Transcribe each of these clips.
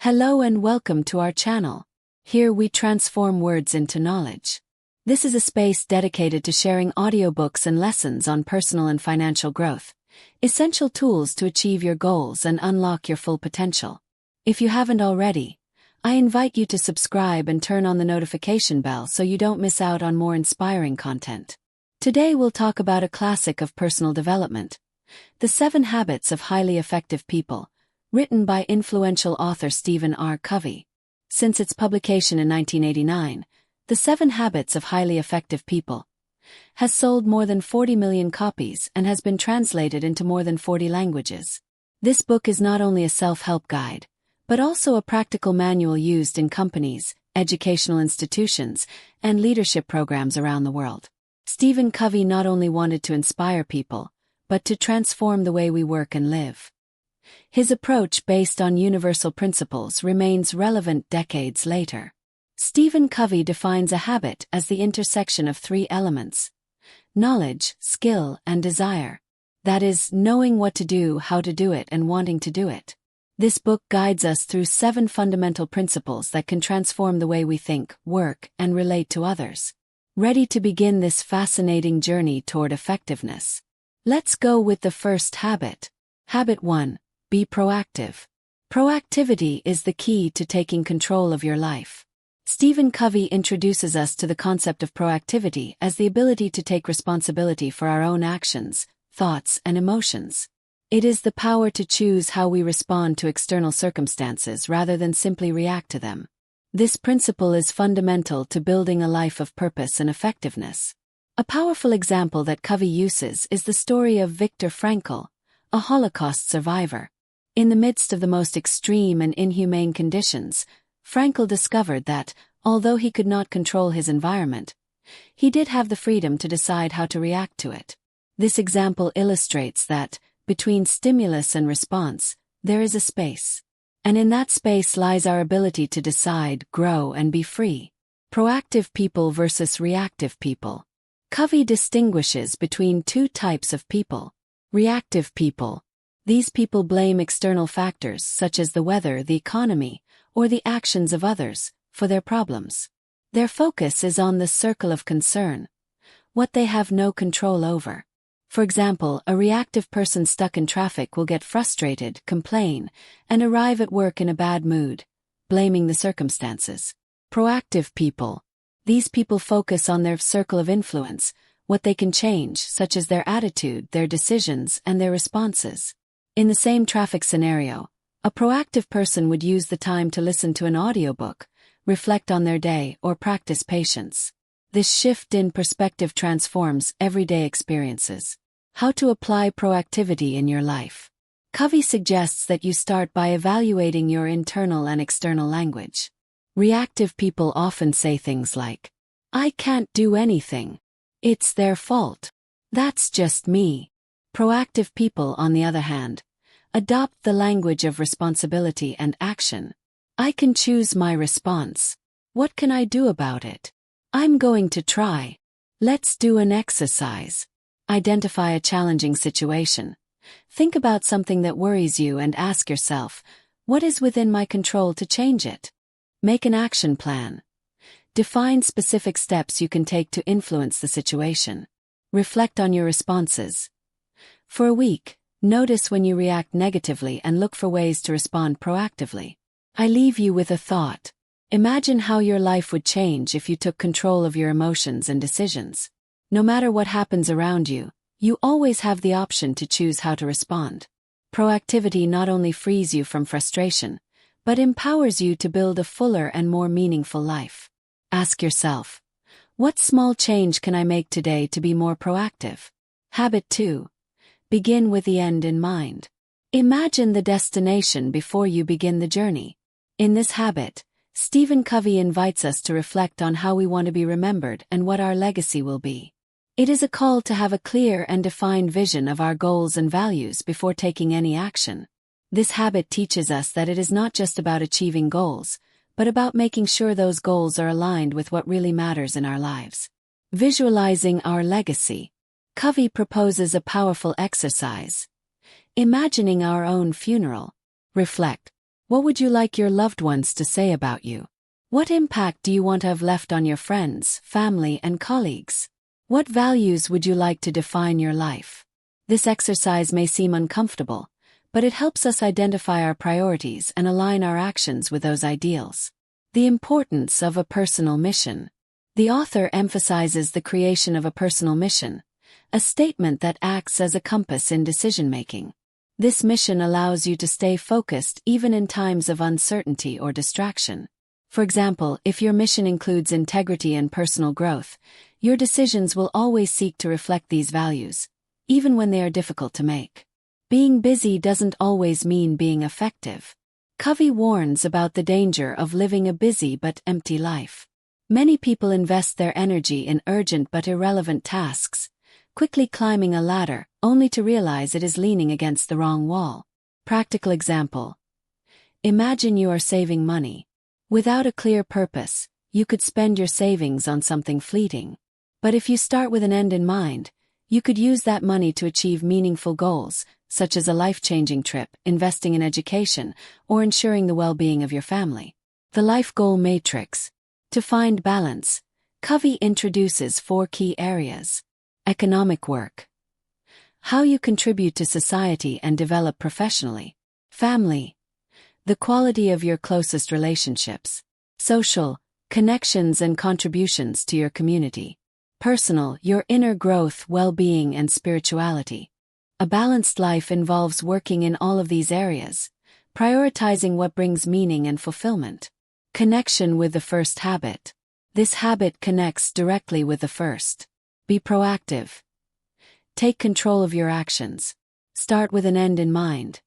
Hello and welcome to our channel. Here we transform words into knowledge. This is a space dedicated to sharing audiobooks and lessons on personal and financial growth, essential tools to achieve your goals and unlock your full potential. If you haven't already, I invite you to subscribe and turn on the notification bell so you don't miss out on more inspiring content. Today we'll talk about a classic of personal development, The 7 Habits of Highly Effective People, written by influential author Stephen R. Covey. Since its publication in 1989, The 7 Habits of Highly Effective People has sold more than 40 million copies and has been translated into more than 40 languages. This book is not only a self-help guide, but also a practical manual used in companies, educational institutions, and leadership programs around the world. Stephen Covey not only wanted to inspire people, but to transform the way we work and live. His approach based on universal principles remains relevant decades later. Stephen Covey defines a habit as the intersection of 3 elements: knowledge, skill, and desire. That is, knowing what to do, how to do it, and wanting to do it. This book guides us through 7 fundamental principles that can transform the way we think, work, and relate to others. Ready to begin this fascinating journey toward effectiveness? Let's go with the first habit. Habit 1. Be proactive. Proactivity is the key to taking control of your life. Stephen Covey introduces us to the concept of proactivity as the ability to take responsibility for our own actions, thoughts, and emotions. It is the power to choose how we respond to external circumstances rather than simply react to them. This principle is fundamental to building a life of purpose and effectiveness. A powerful example that Covey uses is the story of Viktor Frankl, a Holocaust survivor. In the midst of the most extreme and inhumane conditions, Frankl discovered that, although he could not control his environment, he did have the freedom to decide how to react to it. This example illustrates that, between stimulus and response, there is a space. And in that space lies our ability to decide, grow, and be free. Proactive people versus reactive people. Covey distinguishes between 2 types of people. Reactive people. These people blame external factors such as the weather, the economy, or the actions of others for their problems. Their focus is on the circle of concern, what they have no control over. For example, a reactive person stuck in traffic will get frustrated, complain, and arrive at work in a bad mood, blaming the circumstances. Proactive people. These people focus on their circle of influence, what they can change, such as their attitude, their decisions, and their responses. In the same traffic scenario, a proactive person would use the time to listen to an audiobook, reflect on their day, or practice patience. This shift in perspective transforms everyday experiences. How to apply proactivity in your life. Covey suggests that you start by evaluating your internal and external language. Reactive people often say things like, "I can't do anything. It's their fault. That's just me." Proactive people, on the other hand, adopt the language of responsibility and action. "I can choose my response. What can I do about it? I'm going to try. Let's do an exercise." Identify a challenging situation. Think about something that worries you and ask yourself, what is within my control to change it? Make an action plan. Define specific steps you can take to influence the situation. Reflect on your responses. For a week, notice when you react negatively and look for ways to respond proactively. I leave you with a thought. Imagine how your life would change if you took control of your emotions and decisions. No matter what happens around you, you always have the option to choose how to respond. Proactivity not only frees you from frustration, but empowers you to build a fuller and more meaningful life. Ask yourself, what small change can I make today to be more proactive? Habit 2. Begin with the end in mind. Imagine the destination before you begin the journey. In this habit, Stephen Covey invites us to reflect on how we want to be remembered and what our legacy will be. It is a call to have a clear and defined vision of our goals and values before taking any action. This habit teaches us that it is not just about achieving goals, but about making sure those goals are aligned with what really matters in our lives. Visualizing our legacy. Covey proposes a powerful exercise. Imagining our own funeral. Reflect. What would you like your loved ones to say about you? What impact do you want to have left on your friends, family, and colleagues? What values would you like to define your life? This exercise may seem uncomfortable, but it helps us identify our priorities and align our actions with those ideals. The importance of a personal mission. The author emphasizes the creation of a personal mission, a statement that acts as a compass in decision-making. This mission allows you to stay focused even in times of uncertainty or distraction. For example, if your mission includes integrity and personal growth, your decisions will always seek to reflect these values, even when they are difficult to make. Being busy doesn't always mean being effective. Covey warns about the danger of living a busy but empty life. Many people invest their energy in urgent but irrelevant tasks, quickly climbing a ladder, only to realize it is leaning against the wrong wall. Practical example. Imagine you are saving money. Without a clear purpose, you could spend your savings on something fleeting. But if you start with an end in mind, you could use that money to achieve meaningful goals, such as a life-changing trip, investing in education, or ensuring the well-being of your family. The Life Goal Matrix. To find balance, Covey introduces 4 key areas. Economic work. How you contribute to society and develop professionally. Family. The quality of your closest relationships. Social. Connections and contributions to your community. Personal. Your inner growth, well-being, and spirituality. A balanced life involves working in all of these areas, prioritizing what brings meaning and fulfillment. Connection with the first habit. This habit connects directly with the first. Be proactive. Take control of your actions. Start with an end in mind.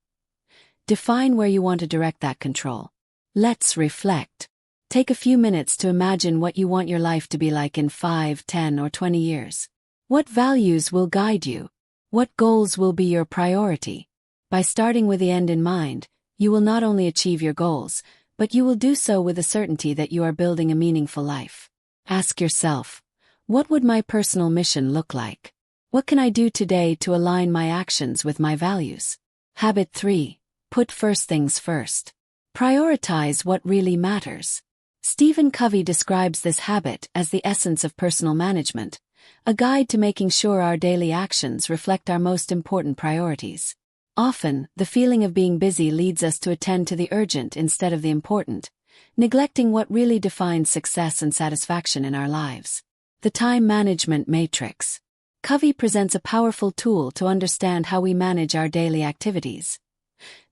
Define where you want to direct that control. Let's reflect. Take a few minutes to imagine what you want your life to be like in 5, 10, or 20 years. What values will guide you? What goals will be your priority? By starting with the end in mind, you will not only achieve your goals, but you will do so with the certainty that you are building a meaningful life. Ask yourself, what would my personal mission look like? What can I do today to align my actions with my values? Habit 3. Put first things first. Prioritize what really matters. Stephen Covey describes this habit as the essence of personal management, a guide to making sure our daily actions reflect our most important priorities. Often, the feeling of being busy leads us to attend to the urgent instead of the important, neglecting what really defines success and satisfaction in our lives. The Time Management Matrix. Covey presents a powerful tool to understand how we manage our daily activities.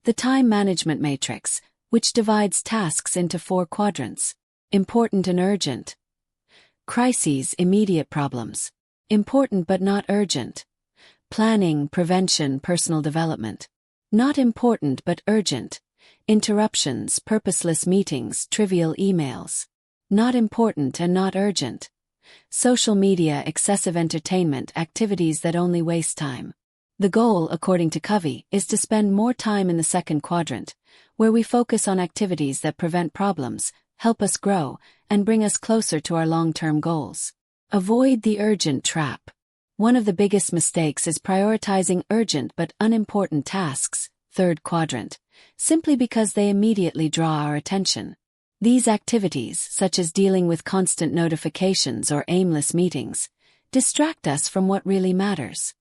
The Time Management Matrix, which divides tasks into 4 quadrants. Important and urgent. Crises, immediate problems. Important but not urgent. Planning, prevention, personal development. Not important but urgent. Interruptions, purposeless meetings, trivial emails. Not important and not urgent. Social media, excessive entertainment, activities that only waste time. The goal, according to Covey, is to spend more time in the second quadrant, where we focus on activities that prevent problems, help us grow, and bring us closer to our long-term goals. Avoid the urgent trap. One of the biggest mistakes is prioritizing urgent but unimportant tasks, third quadrant, simply because they immediately draw our attention. These activities, such as dealing with constant notifications or aimless meetings, distract us from what really matters.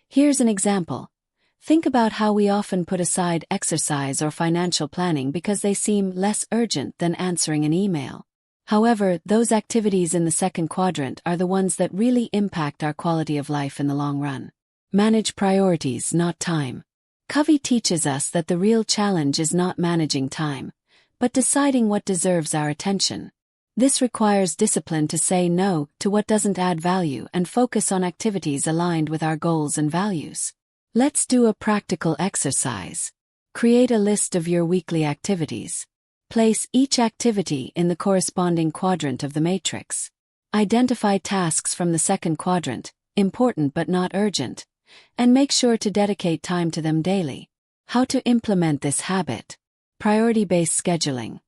Here's an example. Think about how we often put aside exercise or financial planning because they seem less urgent than answering an email. However, those activities in the second quadrant are the ones that really impact our quality of life in the long run. Manage priorities, not time. Covey teaches us that the real challenge is not managing time, but deciding what deserves our attention. This requires discipline to say no to what doesn't add value and focus on activities aligned with our goals and values. Let's do a practical exercise. Create a list of your weekly activities. Place each activity in the corresponding quadrant of the matrix. Identify tasks from the second quadrant, important but not urgent, and make sure to dedicate time to them daily. How to implement this habit? Priority-based scheduling.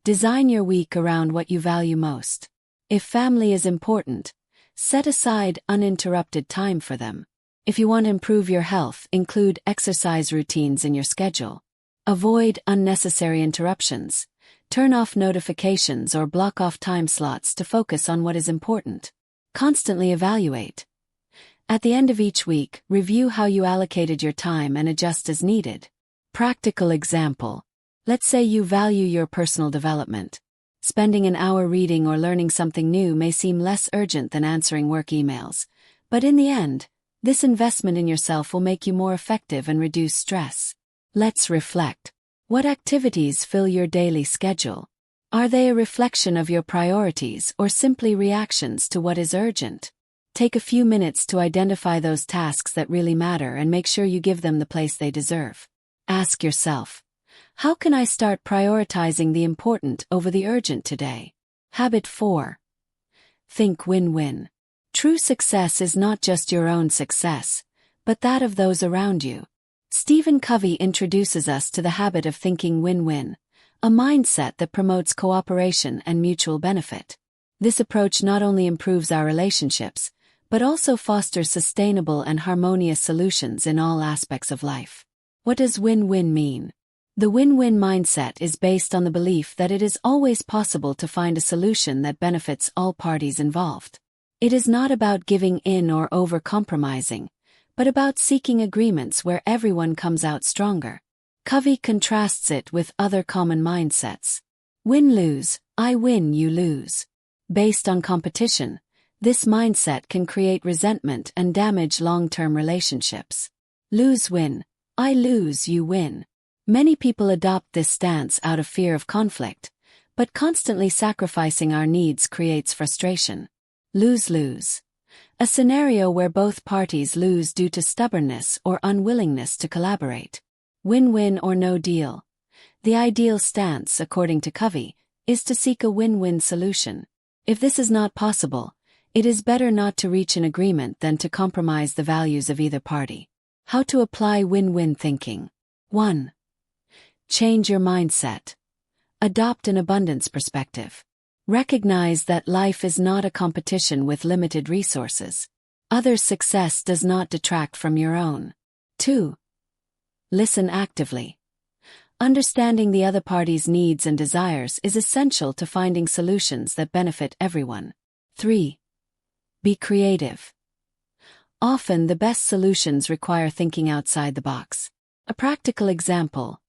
Design your week around what you value most. If family is important, set aside uninterrupted time for them. If you want to improve your health, include exercise routines in your schedule. Avoid unnecessary interruptions. Turn off notifications or block off time slots to focus on what is important. Constantly evaluate. At the end of each week, review how you allocated your time and adjust as needed. Practical example. Let's say you value your personal development. Spending an hour reading or learning something new may seem less urgent than answering work emails, but in the end, this investment in yourself will make you more effective and reduce stress. Let's reflect. What activities fill your daily schedule? Are they a reflection of your priorities or simply reactions to what is urgent? Take a few minutes to identify those tasks that really matter and make sure you give them the place they deserve. Ask yourself, how can I start prioritizing the important over the urgent today? Habit 4. Think win-win. True success is not just your own success, but that of those around you. Stephen Covey introduces us to the habit of thinking win-win, a mindset that promotes cooperation and mutual benefit. This approach not only improves our relationships, but also fosters sustainable and harmonious solutions in all aspects of life. What does win-win mean? The win-win mindset is based on the belief that it is always possible to find a solution that benefits all parties involved. It is not about giving in or over-compromising, but about seeking agreements where everyone comes out stronger. Covey contrasts it with other common mindsets. Win-lose, I win, you lose. Based on competition, this mindset can create resentment and damage long-term relationships. Lose-win, I lose, you win. Many people adopt this stance out of fear of conflict, but constantly sacrificing our needs creates frustration. Lose-lose. A scenario where both parties lose due to stubbornness or unwillingness to collaborate. Win-win or no deal. The ideal stance, according to Covey, is to seek a win-win solution. If this is not possible, it is better not to reach an agreement than to compromise the values of either party. How to apply win-win thinking. 1. Change your mindset. Adopt an abundance perspective. Recognize that life is not a competition with limited resources. Others' success does not detract from your own. 2. Listen actively. Understanding the other party's needs and desires is essential to finding solutions that benefit everyone. 3. Be creative. Often the best solutions require thinking outside the box. A practical example.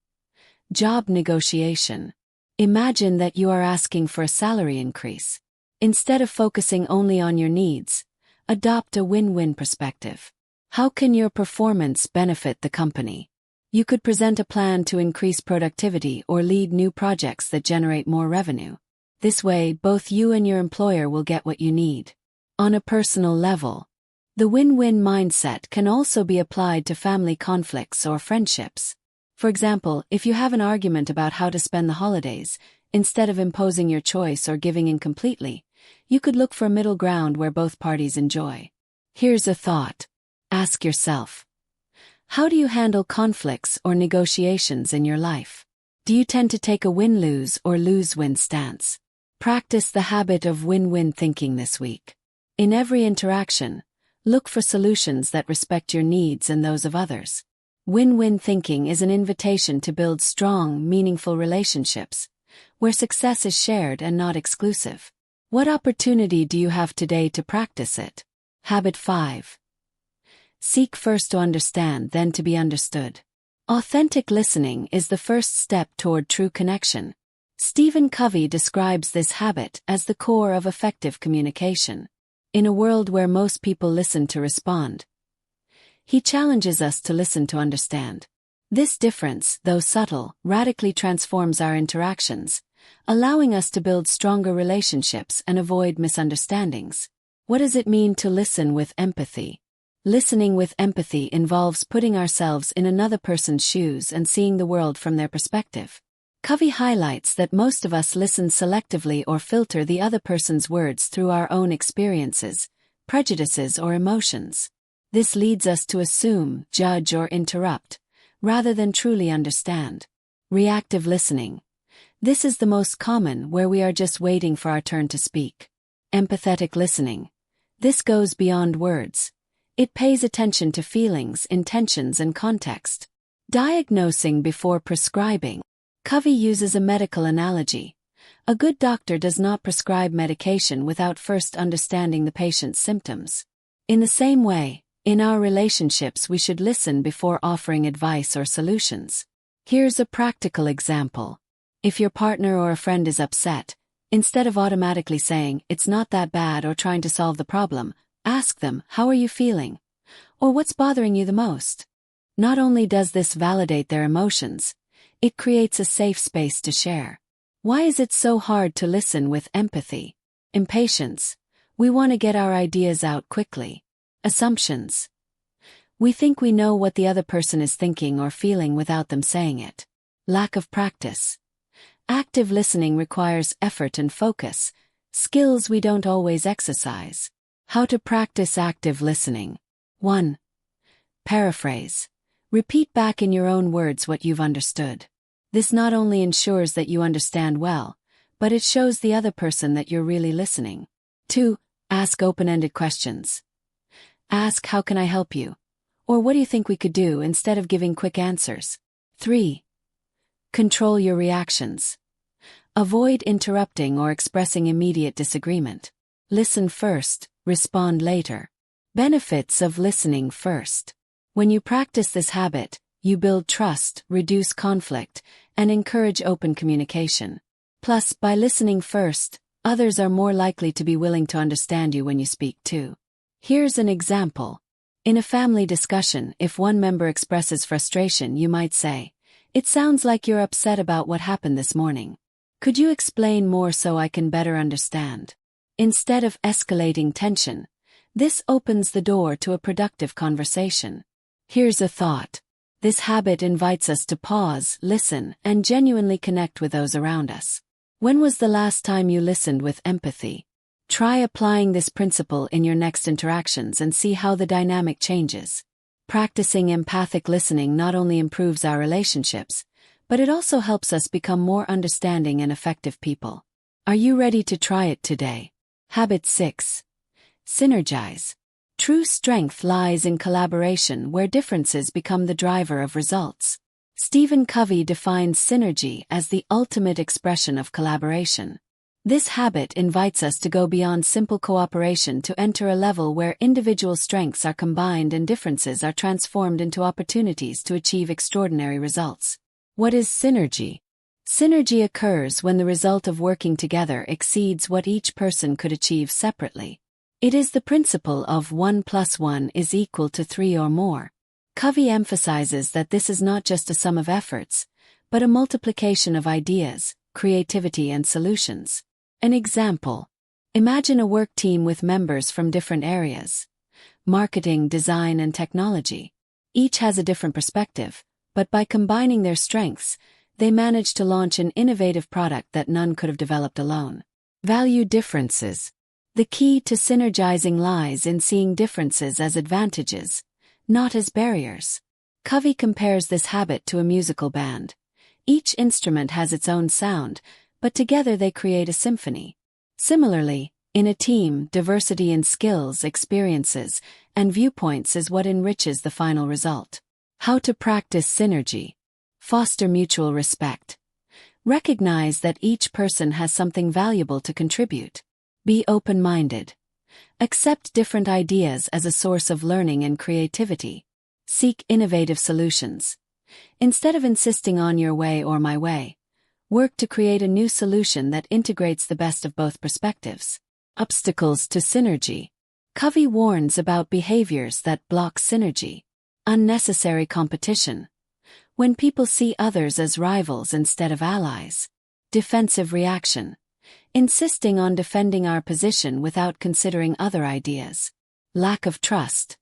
Job negotiation. Imagine that you are asking for a salary increase. Instead of focusing only on your needs, adopt a win-win perspective. How can your performance benefit the company? You could present a plan to increase productivity or lead new projects that generate more revenue. This way, both you and your employer will get what you need. On a personal level, the win-win mindset can also be applied to family conflicts or friendships. For example, if you have an argument about how to spend the holidays, instead of imposing your choice or giving in completely, you could look for a middle ground where both parties enjoy. Here's a thought. Ask yourself, how do you handle conflicts or negotiations in your life? Do you tend to take a win-lose or lose-win stance? Practice the habit of win-win thinking this week. In every interaction, look for solutions that respect your needs and those of others. Win-win thinking is an invitation to build strong, meaningful relationships, where success is shared and not exclusive. What opportunity do you have today to practice it? Habit 5. Seek first to understand, then to be understood. Authentic listening is the first step toward true connection. Stephen Covey describes this habit as the core of effective communication. In a world where most people listen to respond, he challenges us to listen to understand. This difference, though subtle, radically transforms our interactions, allowing us to build stronger relationships and avoid misunderstandings. What does it mean to listen with empathy? Listening with empathy involves putting ourselves in another person's shoes and seeing the world from their perspective. Covey highlights that most of us listen selectively or filter the other person's words through our own experiences, prejudices, or emotions. This leads us to assume, judge, or interrupt, rather than truly understand. Reactive listening. This is the most common, where we are just waiting for our turn to speak. Empathetic listening. This goes beyond words. It pays attention to feelings, intentions, and context. Diagnosing before prescribing. Covey uses a medical analogy. A good doctor does not prescribe medication without first understanding the patient's symptoms. In the same way, in our relationships we should listen before offering advice or solutions. Here's a practical example. If your partner or a friend is upset, instead of automatically saying, "It's not that bad," or trying to solve the problem, ask them, "How are you feeling?" Or "What's bothering you the most?" Not only does this validate their emotions, it creates a safe space to share. Why is it so hard to listen with empathy? Impatience. We want to get our ideas out quickly. Assumptions. We think we know what the other person is thinking or feeling without them saying it. Lack of practice. Active listening requires effort and focus, skills we don't always exercise. How to practice active listening. 1. Paraphrase. Repeat back in your own words what you've understood. This not only ensures that you understand well, but it shows the other person that you're really listening. 2. Ask open-ended questions. Ask, "How can I help you?" Or "What do you think we could do?" instead of giving quick answers. 3. Control your reactions. Avoid interrupting or expressing immediate disagreement. Listen first, respond later. Benefits of listening first. When you practice this habit, you build trust, reduce conflict, and encourage open communication. Plus, by listening first, others are more likely to be willing to understand you when you speak too. Here's an example. In a family discussion, if one member expresses frustration, you might say, "It sounds like you're upset about what happened this morning. Could you explain more so I can better understand?" Instead of escalating tension, this opens the door to a productive conversation. Here's a thought. This habit invites us to pause, listen, and genuinely connect with those around us. When was the last time you listened with empathy? Try applying this principle in your next interactions and see how the dynamic changes. Practicing empathic listening not only improves our relationships, but it also helps us become more understanding and effective people. Are you ready to try it today? Habit 6. Synergize. True strength lies in collaboration, where differences become the driver of results. Stephen Covey defines synergy as the ultimate expression of collaboration. This habit invites us to go beyond simple cooperation to enter a level where individual strengths are combined and differences are transformed into opportunities to achieve extraordinary results. What is synergy? Synergy occurs when the result of working together exceeds what each person could achieve separately. It is the principle of 1 + 1 is equal to 3 or more. Covey emphasizes that this is not just a sum of efforts, but a multiplication of ideas, creativity, and solutions. An example. Imagine a work team with members from different areas. Marketing, design, and technology. Each has a different perspective, but by combining their strengths, they manage to launch an innovative product that none could have developed alone. Value differences. The key to synergizing lies in seeing differences as advantages, not as barriers. Covey compares this habit to a musical band. Each instrument has its own sound, but together they create a symphony. Similarly, in a team, diversity in skills, experiences, and viewpoints is what enriches the final result. How to practice synergy. Foster mutual respect. Recognize that each person has something valuable to contribute. Be open-minded. Accept different ideas as a source of learning and creativity. Seek innovative solutions. Instead of insisting on your way or my way, work to create a new solution that integrates the best of both perspectives. Obstacles to synergy. Covey warns about behaviors that block synergy. Unnecessary competition. When people see others as rivals instead of allies. Defensive reaction. Insisting on defending our position without considering other ideas. Lack of trust.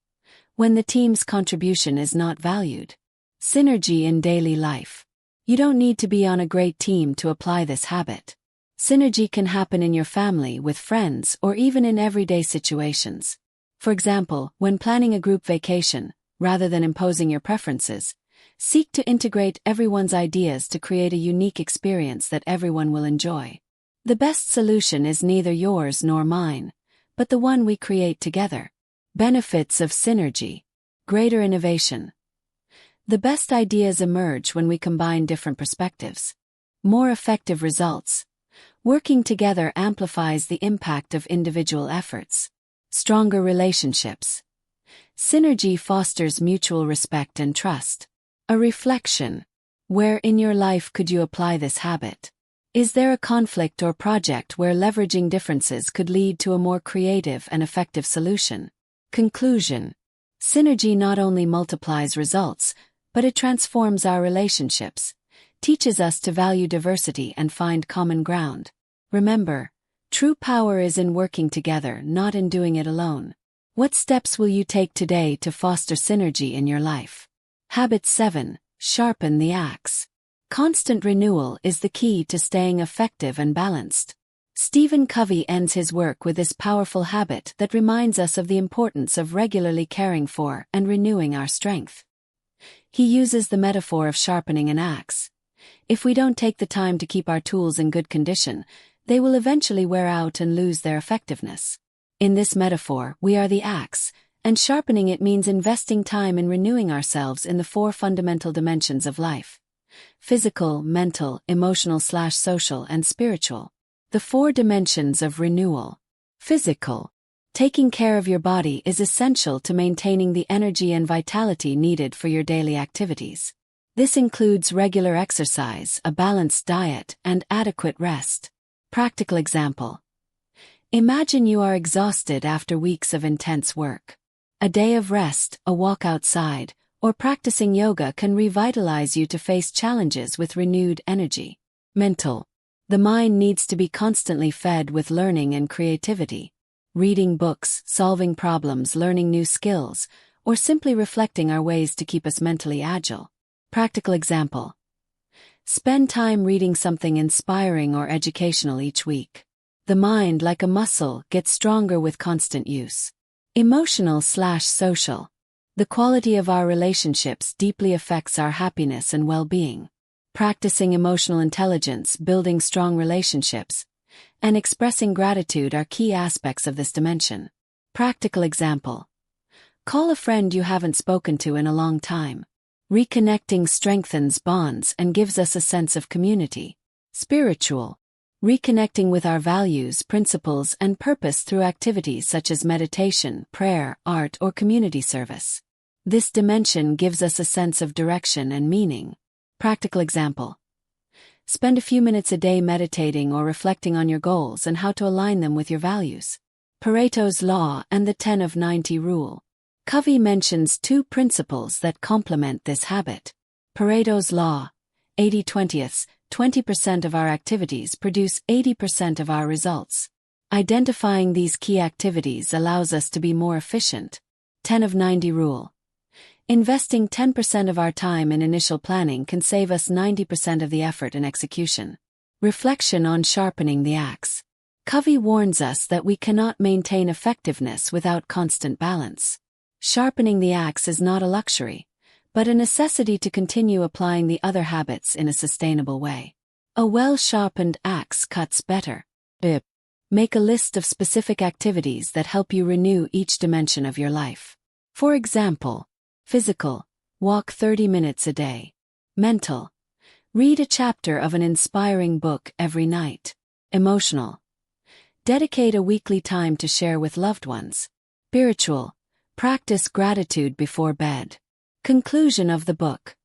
When the team's contribution is not valued. Synergy in daily life. You don't need to be on a great team to apply this habit. Synergy can happen in your family, with friends, or even in everyday situations. For example, when planning a group vacation, rather than imposing your preferences, seek to integrate everyone's ideas to create a unique experience that everyone will enjoy. The best solution is neither yours nor mine, but the one we create together. Benefits of synergy. Greater innovation. The best ideas emerge when we combine different perspectives. More effective results. Working together amplifies the impact of individual efforts. Stronger relationships. Synergy fosters mutual respect and trust. A reflection. Where in your life could you apply this habit? Is there a conflict or project where leveraging differences could lead to a more creative and effective solution? Conclusion. Synergy not only multiplies results, but it transforms our relationships, teaches us to value diversity and find common ground. Remember, true power is in working together, not in doing it alone. What steps will you take today to foster synergy in your life? Habit 7. Sharpen the axe. Constant renewal is the key to staying effective and balanced. Stephen Covey ends his work with this powerful habit that reminds us of the importance of regularly caring for and renewing our strength. He uses the metaphor of sharpening an axe. If we don't take the time to keep our tools in good condition, they will eventually wear out and lose their effectiveness. In this metaphor, we are the axe, and sharpening it means investing time in renewing ourselves in the 4 fundamental dimensions of life: physical, mental, emotional/social, and spiritual. The 4 dimensions of renewal. Physical. Taking care of your body is essential to maintaining the energy and vitality needed for your daily activities. This includes regular exercise, a balanced diet, and adequate rest. Practical example. Imagine you are exhausted after weeks of intense work. A day of rest, a walk outside, or practicing yoga can revitalize you to face challenges with renewed energy. Mental. The mind needs to be constantly fed with learning and creativity. Reading books, solving problems, learning new skills, or simply reflecting are ways to keep us mentally agile. Practical example. Spend time reading something inspiring or educational each week. The mind, like a muscle, gets stronger with constant use. Emotional/social. The quality of our relationships deeply affects our happiness and well-being. Practicing emotional intelligence, building strong relationships, and expressing gratitude are key aspects of this dimension. Practical example. Call a friend you haven't spoken to in a long time. Reconnecting strengthens bonds and gives us a sense of community. Spiritual. Reconnecting with our values, principles, and purpose through activities such as meditation, prayer, art, or community service. This dimension gives us a sense of direction and meaning. Practical example. Spend a few minutes a day meditating or reflecting on your goals and how to align them with your values. Pareto's Law and the 10 of 90 Rule. Covey mentions 2 principles that complement this habit. Pareto's Law. 80/20. 20% of our activities produce 80% of our results. Identifying these key activities allows us to be more efficient. 10 of 90 Rule. Investing 10% of our time in initial planning can save us 90% of the effort and execution. Reflection on sharpening the axe. Covey warns us that we cannot maintain effectiveness without constant balance. Sharpening the axe is not a luxury, but a necessity to continue applying the other habits in a sustainable way. A well-sharpened axe cuts better. Make a list of specific activities that help you renew each dimension of your life. For example, physical, walk 30 minutes a day. Mental, read a chapter of an inspiring book every night. Emotional, dedicate a weekly time to share with loved ones. Spiritual, practice gratitude before bed. Conclusion of the book.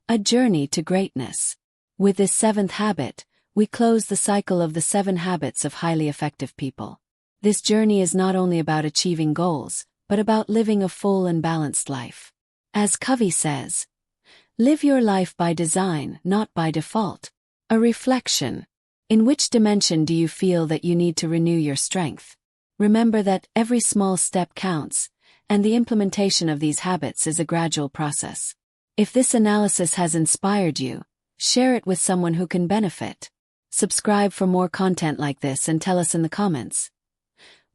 A Journey to Greatness. With this 7th habit, we close the cycle of the 7 habits of highly effective people. This journey is not only about achieving goals, but about living a full and balanced life. As Covey says, live your life by design, not by default. A reflection. In which dimension do you feel that you need to renew your strength? Remember that every small step counts, and the implementation of these habits is a gradual process. If this analysis has inspired you, share it with someone who can benefit. Subscribe for more content like this and tell us in the comments.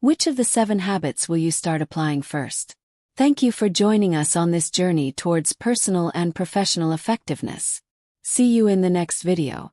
Which of the 7 habits will you start applying first? Thank you for joining us on this journey towards personal and professional effectiveness. See you in the next video.